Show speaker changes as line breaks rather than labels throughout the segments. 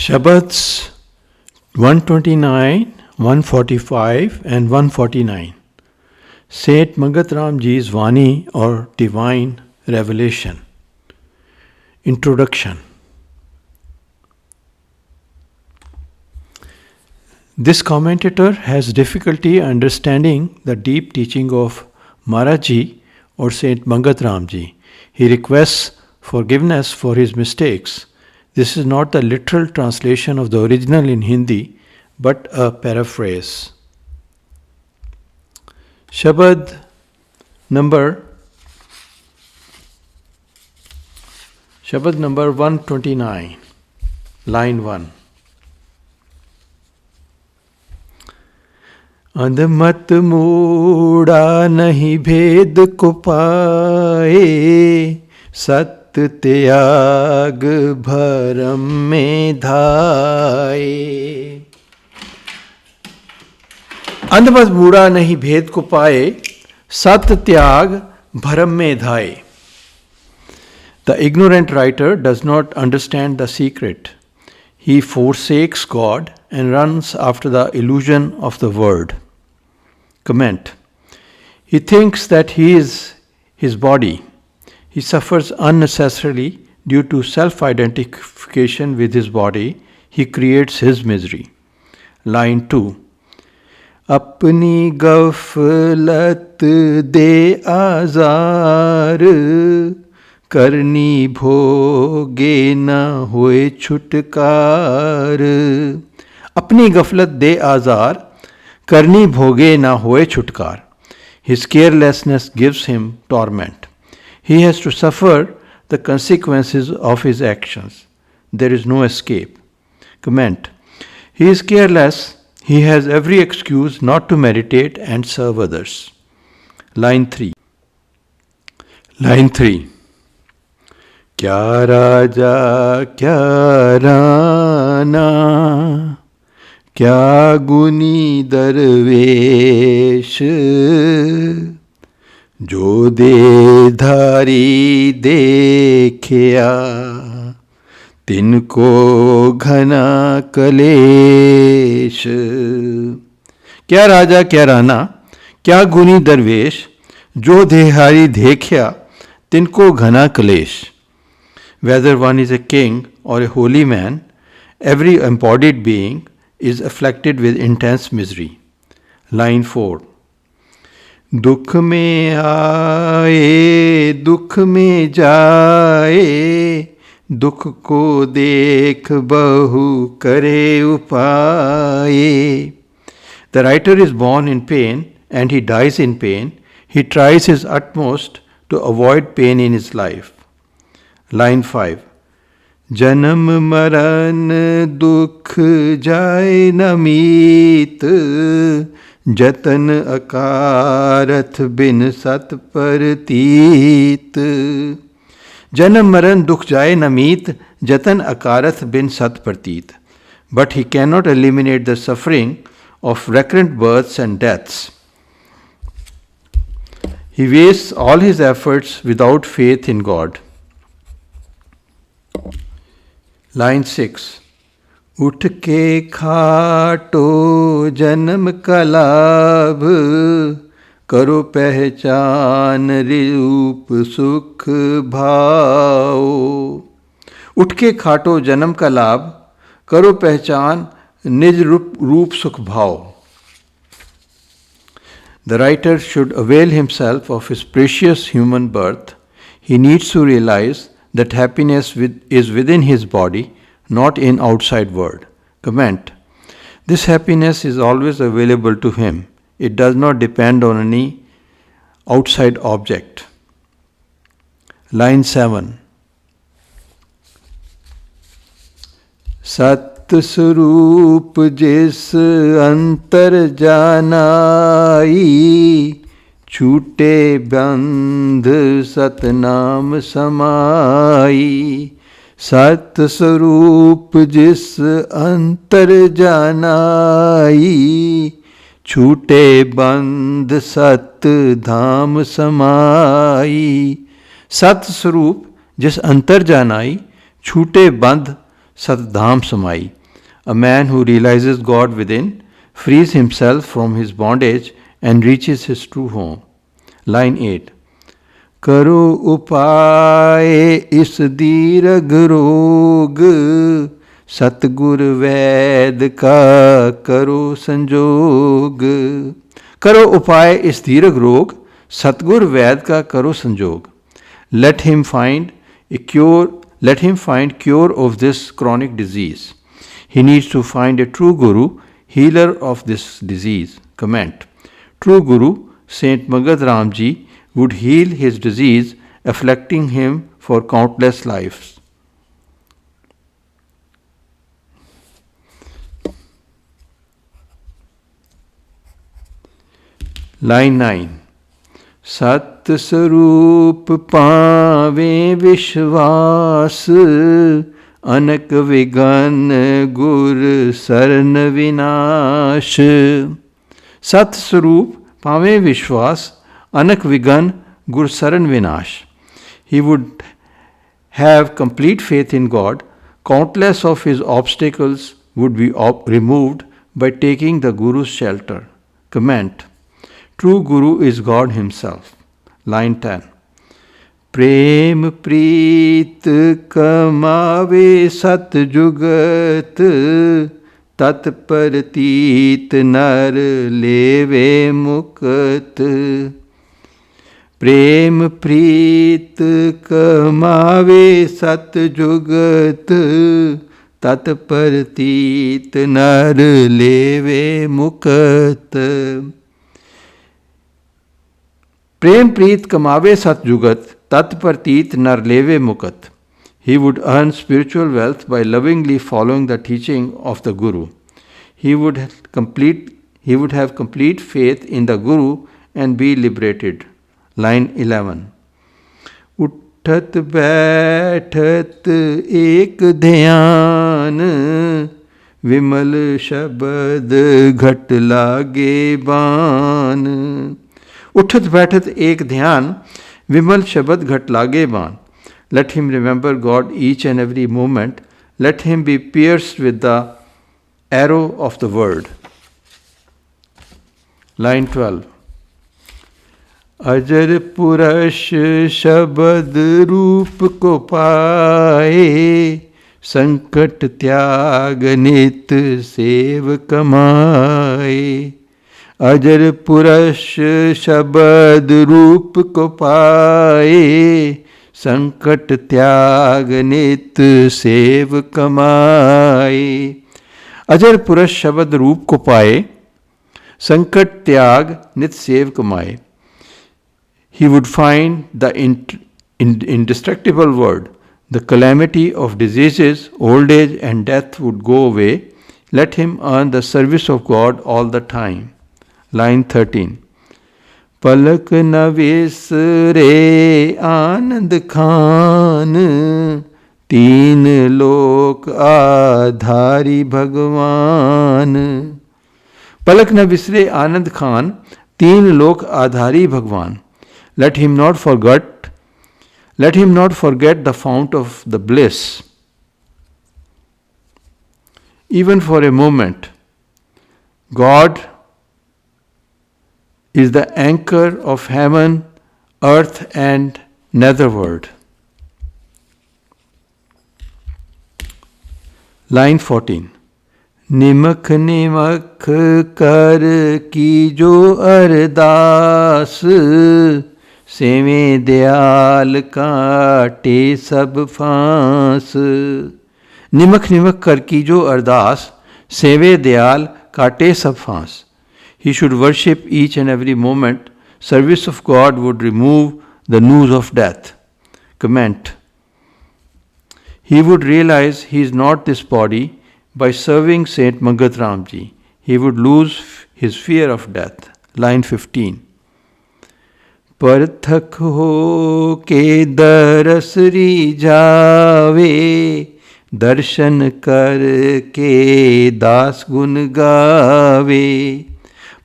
Shabads 129, 145 and 149. Saint Mangat Ram Ji's Vani or Divine Revelation. Introduction. This commentator has difficulty understanding the deep teaching of Maharaji or Saint Mangat Ram Ji. He requests forgiveness for his mistakes. This is not the literal translation of the original in Hindi, but a paraphrase. Shabad number 129, line 1. अंधमत मूड़ा नहीं भेद को पाए, सत्य त्याग भरम में धाए. अंधमत मूड़ा नहीं भेद को पाए, सत्य त्याग भरम में धाए. The ignorant writer does not understand the secret. He forsakes God and runs after the illusion of the word. Comment. He thinks that he is his body. He suffers unnecessarily due to self-identification with his body. He creates his misery. Line 2. अपनी गफलत दे आजार, करनी भोगे न होए छुटकार. अपनी गफलत दे आजार, करनी भोगे न होए छुटकार. His carelessness gives him torment. He has to suffer the consequences of his actions. There is no escape. Comment. He is careless. He has every excuse not to meditate and serve others. Line 3. Line 3. क्या राजा क्या राना, क्या गुनी दरवेश, जो दे धारी देखिया, तिनको घना कलेश. क्या राजा क्या राना, क्या गुनी दरवेश, जो देहारी देखिया, तिनको घना कलेश. Whether one is a king or a holy man, every embodied being is afflicted with intense misery. Line 4. दुख में आए दुख में जाए, दुख को देख बहु करे उपाय. The writer is born in pain and he dies in pain. He tries his utmost to avoid pain in his life. Line 5. जन्म मरण दुख जाए न मीत, जतन अकारथ बिन सत परतीत. जन्म मरण दुख जाए न मीत, जतन अकारथ बिन सत परतीत. But he cannot eliminate the suffering of recurrent births and deaths. He wastes all his efforts without faith in God. Line 6. उठ के खाटो जन्म का लाभ, करो पहचान रूप सुख भाव. उठ के खाटो जन्म का लाभ, करो पहचान निज रूप सुख भाव. The writer should avail himself of his precious human birth. He needs to realize that happiness is within his body, not in outside world. Comment. This happiness is always available to him. It does not depend on any outside object. Line 7. सत स्वरूप जिस अंतर जानाई, छूटे बंध सतनाम समाई. सत स्वरूप जिस अंतर जानाई, छूटे बंध सत धाम समाई. सत स्वरूप जिस अंतर जानाई, छूटे बंध सतधाम समाई. A man who realizes God within frees himself from his bondage and reaches his true home. Line 8. करो उपाय इस दीर्घ रोग, सतगुर वैद का करो संजोग. करो उपाय इस दीर्घ रोग, सतगुर वैद का करो संजोग. Let him find a cure. Let him find cure of this chronic disease. He needs to find a true Guru, healer of this disease. Comment. True Guru, Saint Mangat Ram Ji, would heal his disease, afflicting him for countless lives. Line 9. सत स्वरूप पावे विश्वास, अनक विघन गुर सरन विनाश. सत स्वरूप पावे विश्वास, अनक विघन गुर सरन विनाश. He would have complete faith in God. Countless of his obstacles would be removed by taking the Guru's shelter. Comment. True Guru is God himself. Line 10. प्रेम प्रीत कमावे सत जुगत, तत्पर तीत नर लेवे मुक्त. प्रेम प्रीत कमावे सत जुगत, तत्पर तीत नर लेवे मुक्त. प्रेम प्रीत कमावे सत जुगत, तत्प्रतीत नर लेवे मुकत. He would earn spiritual wealth by lovingly following the teaching of the Guru. He would have complete faith in the Guru and be liberated. Line 11. उठत बैठत एक ध्यान, विमल शबद घट लागे बान. उठत बैठत एक ध्यान, विमल शबद घट लागे बान. Let him remember God each and every moment. Let him be pierced with the arrow of the word. Line 12. अजर पुरुष शबद रूप को पाए, संकट त्याग नित सेव कमाए. अजर पुरुष शबद रूप को पाए, संकट त्याग नित सेव कमाए. अजर पुरुष शबद रूप को पाए, संकट त्याग नित सेव कमाए. He would find the indestructible word. The calamity of diseases, old age and death would go away. Let him earn the service of God all the time. Line 13. पलक न विसरे आनंद खान, तीन लोक आधारी भगवान. पलक न विसरे आनंद खान, तीन लोक आधारी भगवान. Let him not forget the fount of the bliss. Even for a moment, God is the anchor of heaven, earth and netherworld. Line 14. निमख निमख कर की जो अरदास, सेवे दयाल काटे सब फांस. निमख निमख कर की जो अरदास, सेवे दयाल काटे सब फांस. He should worship each and every moment. Service of God would remove the noose of death. Comment. He would realize he is not this body by serving Saint Mangat Ram Ji. He would lose his fear of death. Line 15. परथक हो के दरस जावे, दर्शन कर के दास गुण गावे.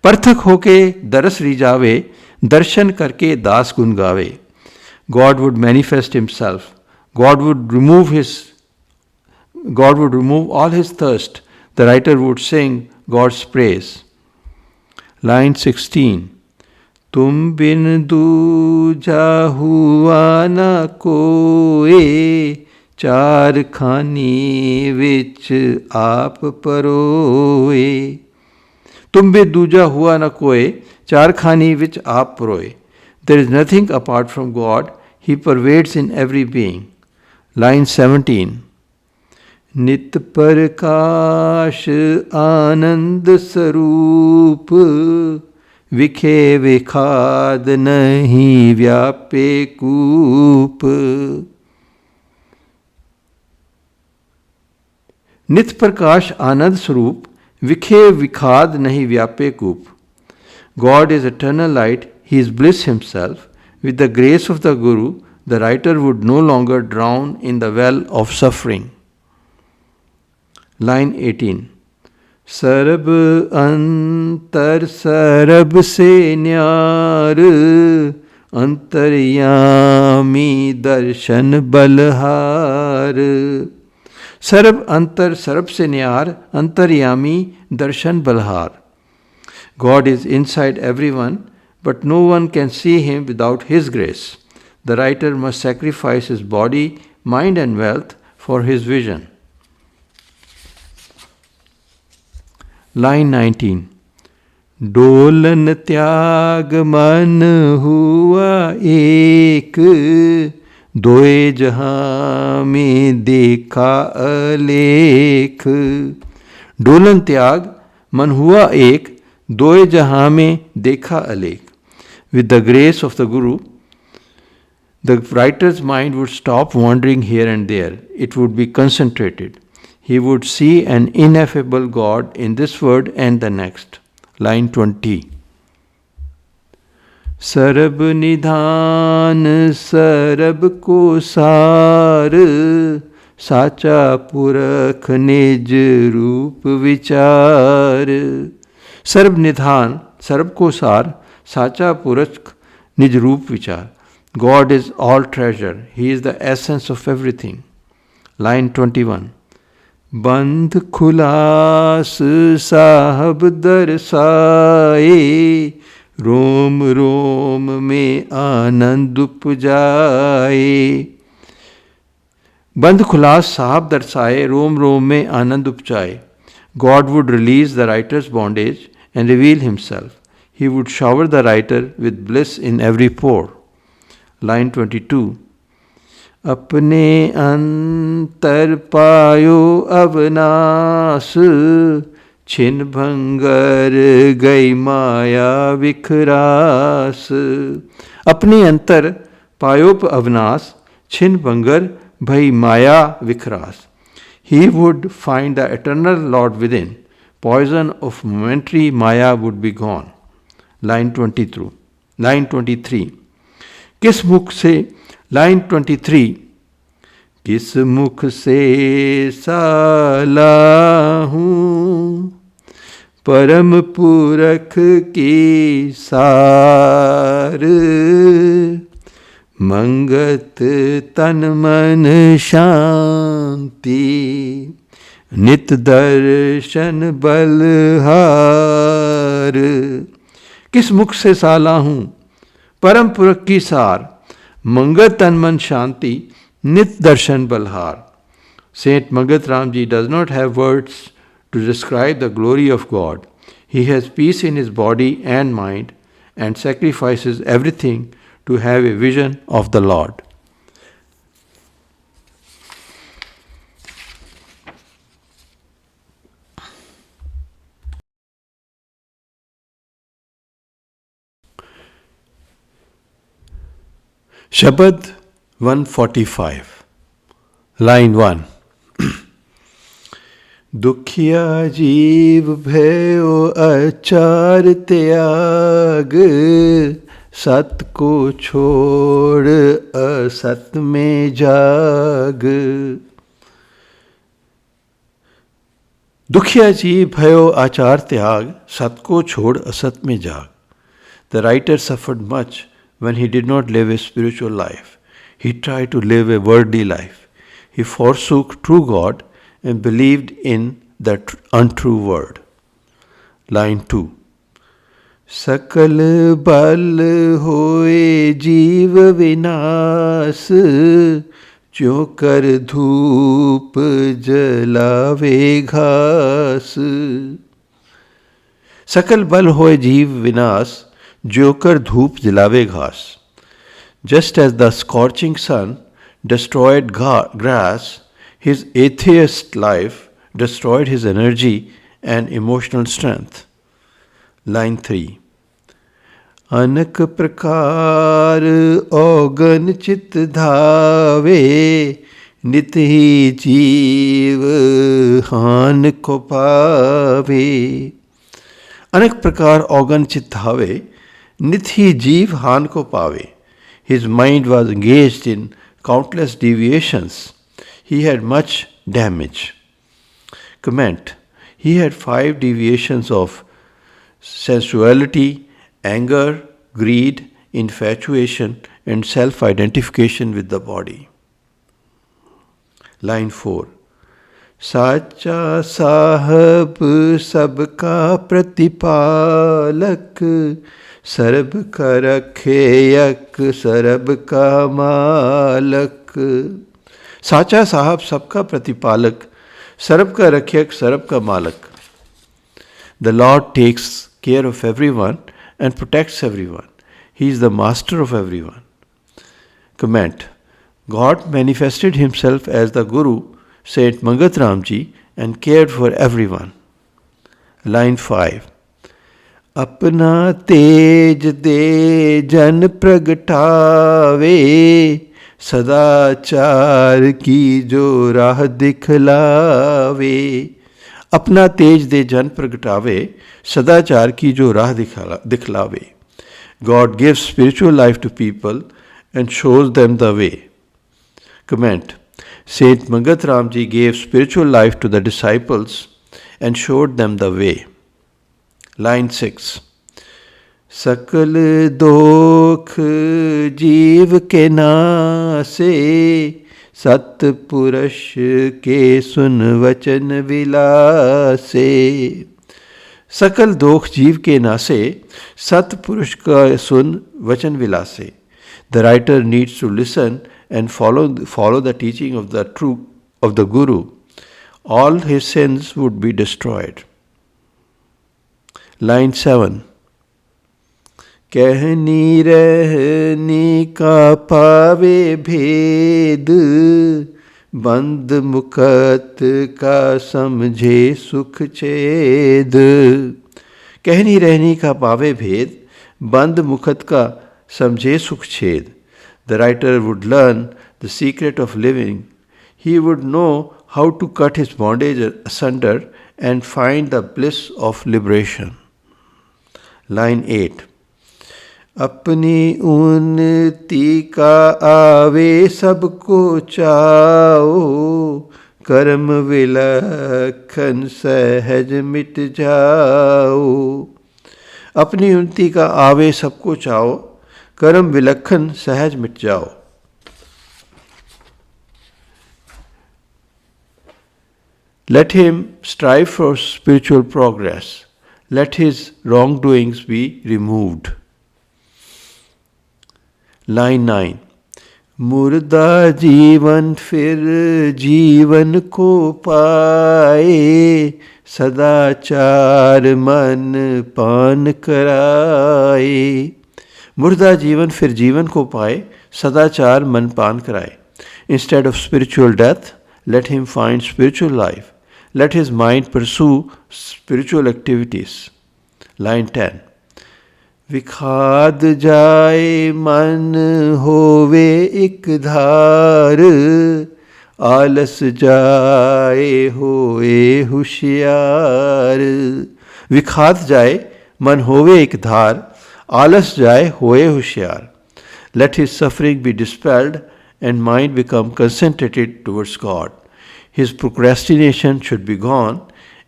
परथक हो के दरस जावे, दर्शन करके दास गुण गावे. God would manifest himself. God would remove all his thirst the writer would sing God's praise. Line 16. तुम बिन दूजा हुआ न कोए, चार खानी विच आप परोए. तुम बिन दूजा हुआ न कोए, चार खानी विच आप परोए. There is nothing apart from God. He pervades in every being. Line 17. नित प्रकाश आनंद स्वरूप, विखे विखाद नहीं व्यापे कूप. नित प्रकाश आनंद स्वरूप, विखे विखाद नहीं व्यापे कूप. God is eternal light, He is bliss Himself. With the grace of the Guru, the writer would no longer drown in the well of suffering. Line 18. SERB अंतर SERB से न्यार, अंतर्यामी दर्शन बलहार. SERB अंतर सर्ब से न्यार, अंतर्यामी दर्शन बलहार. God is inside everyone, but no one can see Him without His grace. The writer must sacrifice his body, mind and wealth for his vision. Line 19. Dolan त्याग मन हुआ एक, दोए जहां में देखा अलेख. डोलन त्याग मन हुआ एक, दोए जहां में देखा Alekh. With the grace of the Guru, the writer's mind would stop wandering here and there. It would be concentrated. He would see an ineffable God in this world and the next. Line 20. सरब निधान सरब को सार, साचा पुरख निज रूप विचार. SERB निधान सर्ब को सार, साचा पुरख निज रूप विचार. God is all treasure. He is the essence of everything. Line 21. बंध खुलास साहब दरसाए, रोम रोम में आनंद उपजाए. बंध खुलास साहब दरसाए, रोम रोम में आनंद उपजाए. God would release the writer's bondage and reveal Himself. He would shower the writer with bliss in every pore. Line 22. अपने अंतर पायो अवनाश, छिन भंगर गई माया विखरास. अपने अंतर पायो अवनाश, छिन भंगर भई माया विखरास. He would find the eternal Lord within. Poison of momentary maya would be gone. Line 23. Line 23. किस मुख से Line 23. किस मुख से साला हूँ, परम पुरख की सार. मंगत तन मन शांति, नित दर्शन बलहार. किस मुख से साला हूँ, परम पुरख की सार. Mangat तन मन शांति, नित दर्शन बलहार. Saint Mangat Ramji does not have words to describe the glory of God. He has peace in his body and mind and sacrifices everything to have a vision of the Lord. Shabad 145. Line 1. दुखिया जीव भयो अचार त्याग, सत को छोड़ असत में जाग. दुखिया जीव भयो आचार त्याग, सत को छोड़ असत में जाग. The writer suffered much when he did not live a spiritual life. He tried to live a worldly life. He forsook true God and believed in the untrue word. Line 2. सकल बल होए जीव विनाश, ज्यों कर धूप जलावे घास. सकल बल होए जीव विनाश, ज्यों कर धूप जलावे घास. Just as the scorching sun destroyed grass, his atheist life destroyed his energy and emotional strength. Line 3. अनक प्रकार औगन चित धावे, नित ही जीव हान को पावे. अनेक प्रकार औगन चित धावे, नित ही जीव हान को पावे. His mind was engaged in countless deviations. He had much damage. Comment. He had 5 deviations of sensuality, anger, greed, infatuation, and self-identification with the body. Line 4. साचा साहब सबका प्रतिपालक, सरब का रखे यक सरब का मालक. साचा साहब सबका प्रतिपालक, सरब का रक्षक सरब का मालक. The Lord takes care of everyone and protects everyone. He is the master of everyone. Comment. God manifested himself as the Guru, Saint Mangat Ramji, and cared for everyone. Line 5. अपना तेज दे जन प्रगटावे, सदाचार की जो राह दिखलावे. अपना तेज दे जन प्रगटावे, सदाचार की जो राह दिखलावे. God gives spiritual life to people and shows them the way. Comment. Saint Mangat Ramji gave spiritual life to the disciples and showed them the way. Line 6. सकल दोख जीव के नासे, सतपुरुष के सुन वचन विलासे. सकल दोख जीव के नासे, सतपुरुष का सुन वचन विलासे. The writer needs to listen and follow the teaching of the Guru. All his sins would be destroyed. Line 7. कहनी रहनी का पावे भेद, बंद मुखत का समझे सुख छेद. कहनी रहनी का पावे भेद, बंद मुखत का समझे सुख छेद. The writer would learn the secret of living. He would know how to cut his bondage asunder and find the bliss of liberation. Line 8. अपनी उन्नति का आवे सबको चाओ, कर्म विलक्षण सहज मिट जाओ. अपनी उन्नति का आवे सबको चाओ, कर्म विलक्षण सहज मिट जाओ. Let him strive for spiritual progress. Let his wrongdoings be removed. Line 9. मुर्दा जीवन फिर जीवन को पाए, सदाचार मन पान कराए. मुर्दा जीवन फिर जीवन को पाए, सदाचार मन पान कराए. Instead of spiritual death, let him find spiritual life. Let his mind pursue spiritual activities. Line 10. विखाद जाए मन होवे एक धार, आलस जाए होए होशियार. विखाद जाए मन होवे एक धार, आलस जाए होए होशियार. Let his suffering be dispelled and mind become concentrated towards God. His procrastination should be gone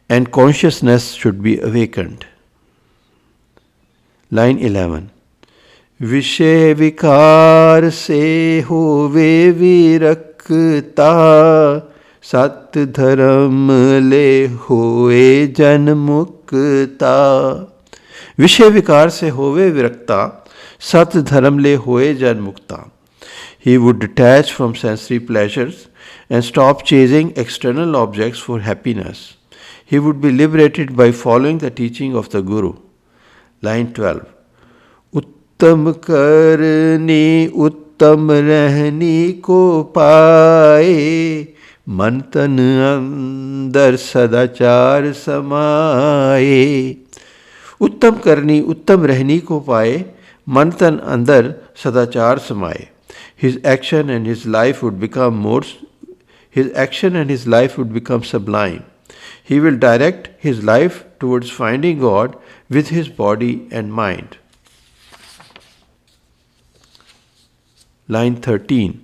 and consciousness should be awakened. Line 11. विषय विकार से होवे विरक्ता, सत धर्म ले होए जन मुक्ता। विषय विकार से होवे विरक्ता, सत धर्म ले होए जन मुक्ता. He would detach from sensory pleasures and stop chasing external objects for happiness. He would be liberated by following the teaching of the Guru. Line 12. उत्तम करनी उत्तम रहनी को पाए, मन तन अंदर सदाचार समाए. उत्तम करनी उत्तम रहनी को पाए, मन तन अंदर सदाचार समाए. His action and his life would become sublime. He will direct his life towards finding God with his body and mind. Line 13.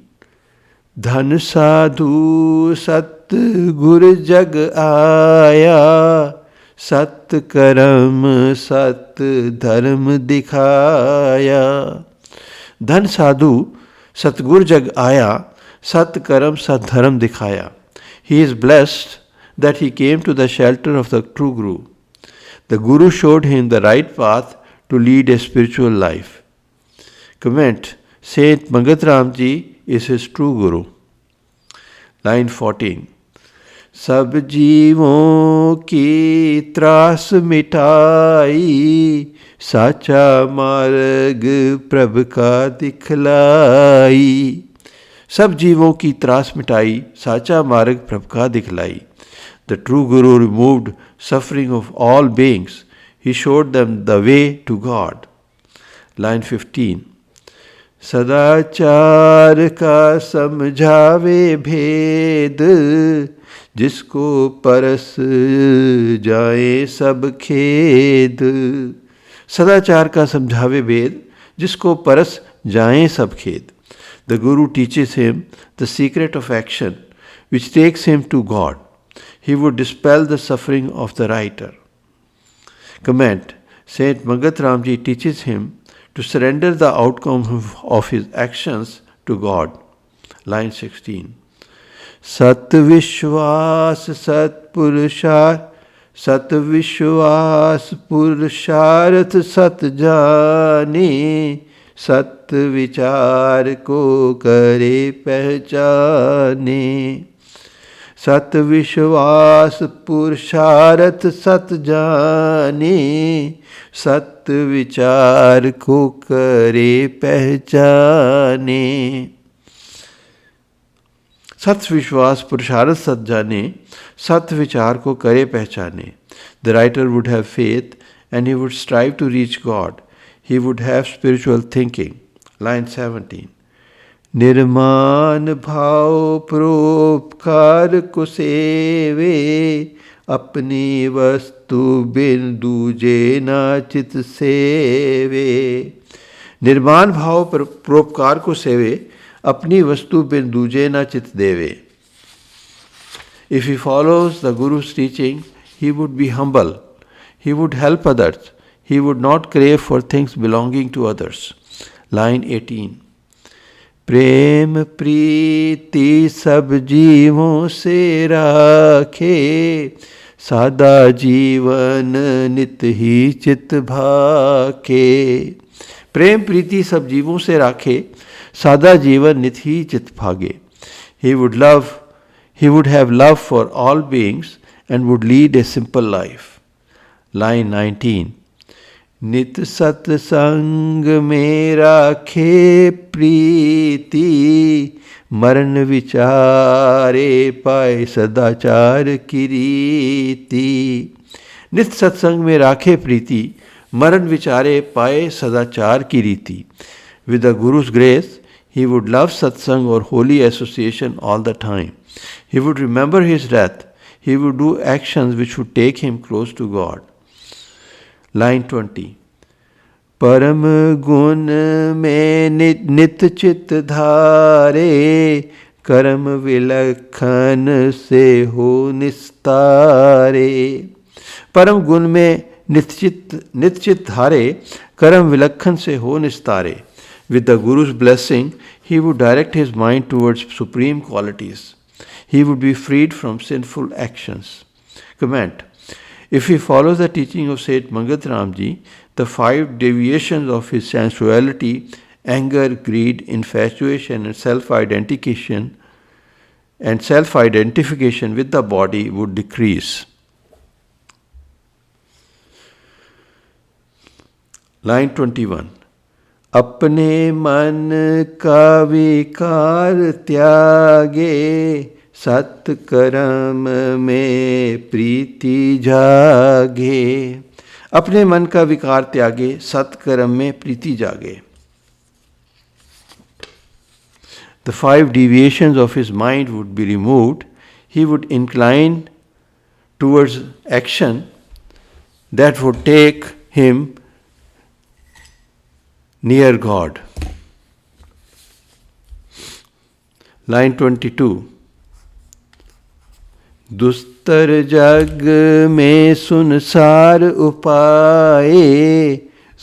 धन साधु सत गुर जग आया, सत कर्म सत धर्म दिखाया. धन साधु सतगुर जग आया, सत कर्म सत धर्म दिखाया. He is blessed that he came to the shelter of the true Guru. The Guru showed him the right path to lead a spiritual life. Comment: Saint Mangat Ram Ji is his true Guru. Line 14. सब जीवों की त्रास मिटाई, साचा मार्ग प्रभु का दिखलाई. सब जीवों की त्रास मिटाई, साचा मार्ग प्रभु का दिखलाई. The true Guru removed suffering of all beings. He showed them the way to God. Line 15. सदाचार का समझावे भेद, जिसको परस जाए सब खेद. सदाचार का समझावे भेद, जिसको परस जाए सब खेद. The Guru teaches him the secret of action, which takes him to God. He would dispel the suffering of the writer. Comment: Saint Mangat Ram Ji teaches him to surrender the outcome of his actions to God. Line 16. सत विश्वास पुरुषार्थ सत जाने, सत विचार को करे पहचाने. सत विश्वास पुरुषार्थ सत जाने, सत विचार को करे पहचाने. सत विश्वास पुरुषार्थ सत जाने, सत विचार को करे पहचाने. The writer would have faith and he would strive to reach God. He would have spiritual thinking. Line 17. निर्माण भाव परोपकार को सेवे, अपनी वस्तु बिन दूजे ना चित सेवे. निर्माण भाव परोपकार को सेवे, अपनी वस्तु बिन दूजे ना चित देवे. If he follows the Guru's teaching, he would be humble. He would help others. He would not crave for things belonging to others. Line 18. प्रेम प्रीति सब जीवों से राखे, सादा जीवन नित ही चित भाके. प्रेम प्रीति सब जीवों से राखे, सादा जीवन नित ही चित भागे. He would have love for all beings and would lead a simple life. Line 19. नित सत्संग में राखे प्रीति, मरण विचारे पाए सदाचार की रीति. नित सत्संग में राखे प्रीति, मरण विचारे पाए सदाचार की रीति. With the Guru's grace, he would love satsang or holy association all the time. He would remember his death. He would do actions which would take him close to God. Line 20. परम गुण में नित चित धारे, कर्म विलक्षण से हो निस्तारे. परम गुण में निश्चित धारे, कर्म विलक्षण से हो निस्तारे. With the Guru's blessing, he would direct his mind towards supreme qualities. He would be freed from sinful actions. Comment. If he follows the teaching of Saint Mangat Ramji, the 5 deviations of his sensuality, anger, greed, infatuation, and self-identification with the body would decrease. Line 21. अपने मन का विकार त्यागे, सत्कर्म में प्रीति जागे. अपने मन का विकार त्यागे, सत्कर्म में प्रीति जागे. The 5 deviations of his mind would be removed. He would incline towards action that would take him near God. Line 22. दुस्तर जग में सुनसार उपाय,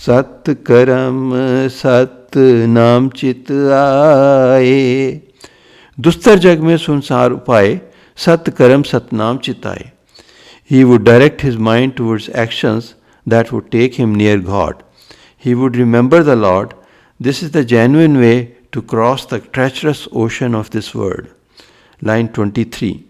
सत्कर्म सत नाम चित आए. दुस्तर जग में सुनसार उपाय, सत्कर्म सतनाम चित आए. He would direct his mind towards actions that would take him near God. He would remember the Lord. This is the genuine way to cross the treacherous ocean of this world. Line 23.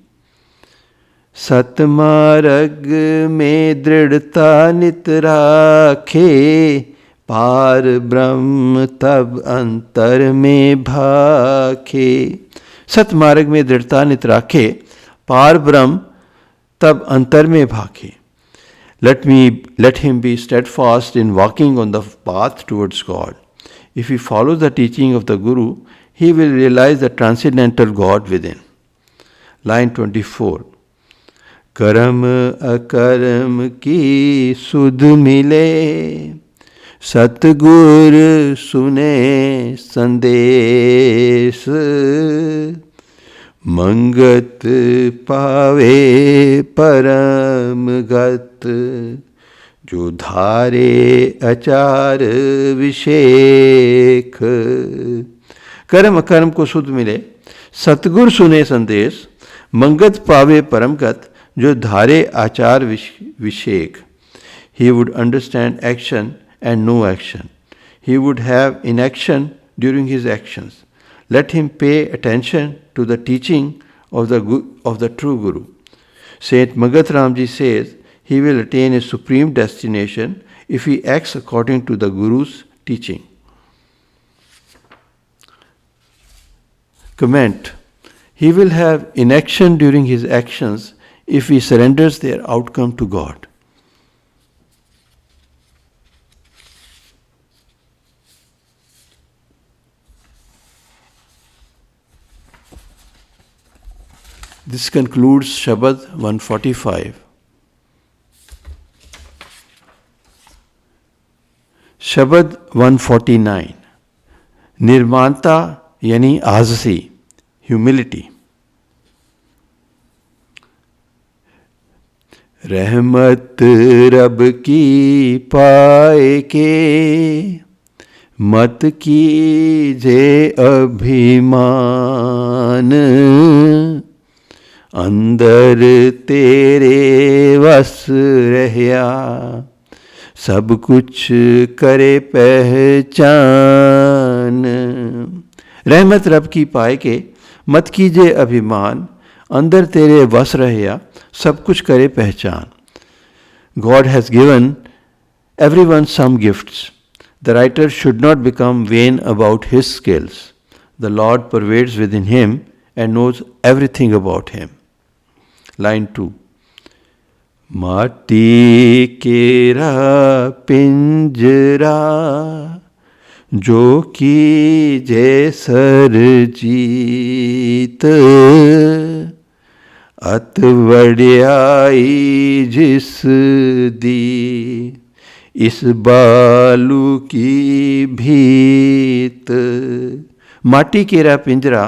सतमार्ग में दृढ़ता नित राखे, पार ब्रह्म तब अंतर में भाखे. सतमार्ग में दृढ़ता नित राखे, पार ब्रह्म तब अंतर में भाखे. Let him be steadfast in walking on the path towards God. If he follows the teaching of the Guru, he will realize the transcendental God within. Line 24. कर्म अकर्म की सुध मिले, सतगुर सुने संदेश. मंगत पावे परम गत, जो धारे आचार विशेख. कर्म अकर्म को सुध मिले, सतगुर सुने संदेश. मंगत पावे परम गत, जो धारे आचार विशेख. He would understand action and no action. He would have inaction during his actions. Let him pay attention to the teaching of the true Guru. Saint Mangat Ramji says he will attain his supreme destination if he acts according to the Guru's teaching. Comment. He will have inaction during his actions if he surrenders their outcome to God. This concludes Shabad 145. Shabad 149. निर्मानता यानी आजसी, humility. रहमत रब की पाए के, मत कीजे अभिमान. अंदर तेरे वस रहया, सब कुछ करे पहचान. रहमत रब की पाए के, मत कीजे अभिमान. अंदर तेरे वस रहया, सब कुछ करे पहचान. God has given everyone some gifts. The writer should not become vain about his skills. The Lord pervades within him and knows everything about him. Line 2. माटी केरा पिंजरा, जो कीजे सरजीत. अत वड्याई जिस दी, इस बालू की भीत. माटी केरा पिंजरा,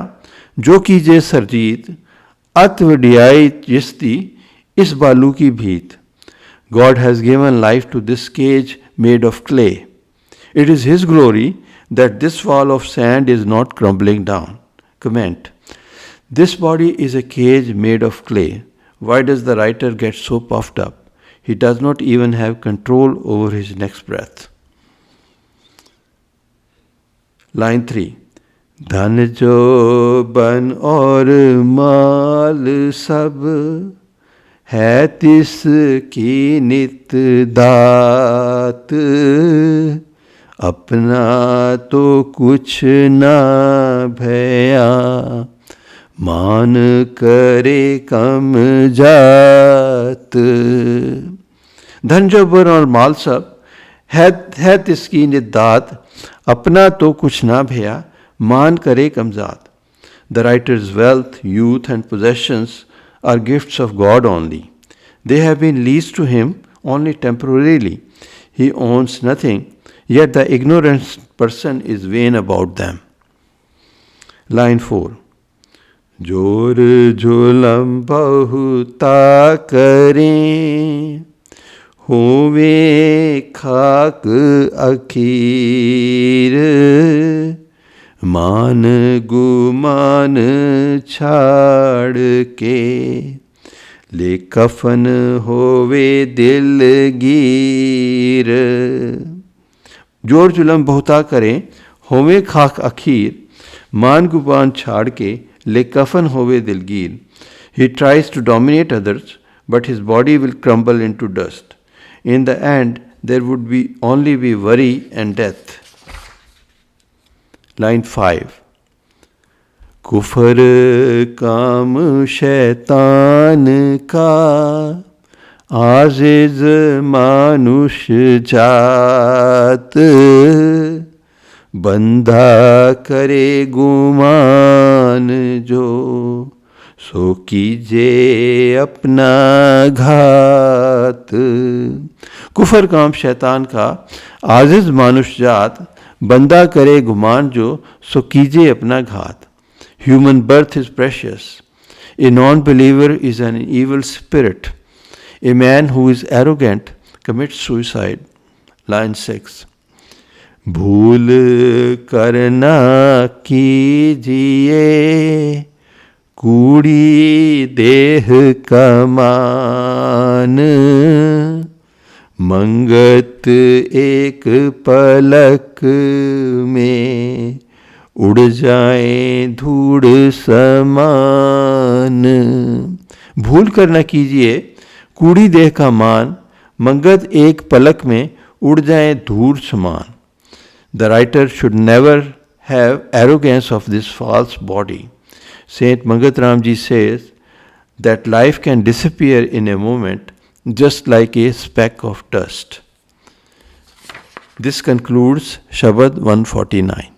जो कीजे सरजीत. अत वड्याई जिस दी, इस बालू की भीत. God has given life to this cage made of clay. It is His glory that this wall of sand is not crumbling down. Comment. This body is a cage made of clay. Why does the writer get so puffed up? He does not even have control over his next breath. Line 3. धन जो बन और माल सब है तिसकी नित दात, अपना तो कुछ ना भया, मान करे कम जात. धन जो बन और माल सब है तिसकी नित दात, अपना तो कुछ ना भया, मान करे कम जात. The writer's wealth, youth and possessions are gifts of God only. They have been leased to him only temporarily. He owns nothing, yet the ignorant person is vain about them. Line 4. जोर जुलम बहुता करें, होवे खाक अखीर, मान गुमान छाड़ के, ले कफन होवे दिलगीर. जोर जुलम बहुता करें, होवे खाक अखीर, मान गुमान छाड़ के, ले कफन होवे दिलगीर. He tries to dominate others, but his body will crumble into dust. In the end, there would only be worry and death. Line 5. कुफर काम शैतान का, आजिज मानुष जात, बंधा करे गुमान जो, सो कीजे अपना घात. कुफर काम शैतान का, आजिज मानुष जात, बंदा करे गुमान जो, सो कीजे अपना घात. Human birth is precious. A non-believer is an evil spirit. A man who is arrogant commits suicide. Line 6. भूल करना कीजिए, कूड़ी देह कमान, मंगत एक पलक में, उड़ जाए धूड़ समान. भूल कर न कीजिए कूड़ी देह का मान, मंगत एक पलक में उड़ जाए धूड़ समान. The writer should never have arrogance of this false body. Saint Mangat Ramji says that life can disappear in a moment, just like a speck of dust. This concludes Shabad 149.